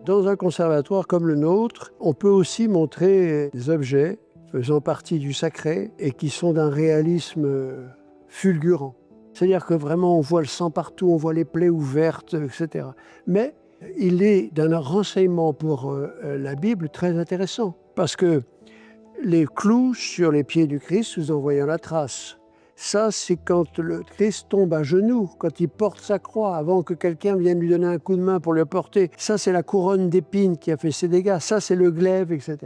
Dans un conservatoire comme le nôtre, on peut aussi montrer des objets faisant partie du sacré et qui sont d'un réalisme fulgurant. C'est-à-dire que vraiment on voit le sang partout, on voit les plaies ouvertes, etc. Mais il est d'un renseignement pour la Bible très intéressant, parce que les clous sur les pieds du Christ, vous en voyez la trace. Ça, c'est quand le Christ tombe à genoux, quand il porte sa croix, avant que quelqu'un vienne lui donner un coup de main pour le porter. Ça, c'est la couronne d'épines qui a fait ses dégâts. Ça, c'est le glaive, etc.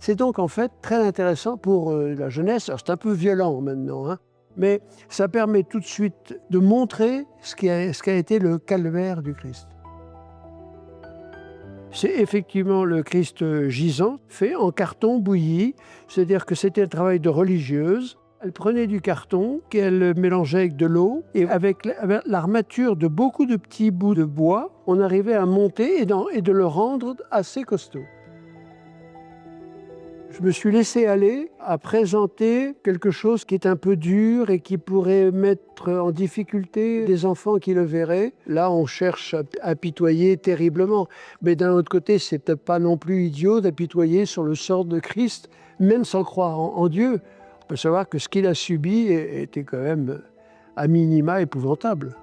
C'est donc en fait très intéressant pour la jeunesse. Alors, c'est un peu violent maintenant, hein, mais ça permet tout de suite de montrer ce qu'a été le calvaire du Christ. C'est effectivement le Christ gisant, fait en carton bouilli, c'est-à-dire que c'était un travail de religieuse. Elle prenait du carton qu'elle mélangeait avec de l'eau et avec l'armature de beaucoup de petits bouts de bois, on arrivait à monter et de le rendre assez costaud. Je me suis laissé aller à présenter quelque chose qui est un peu dur et qui pourrait mettre en difficulté des enfants qui le verraient. Là, on cherche à apitoyer terriblement. Mais d'un autre côté, c'est peut-être pas non plus idiot d'apitoyer sur le sort de Christ, même sans croire en Dieu. On peut savoir que ce qu'il a subi était quand même à minima épouvantable.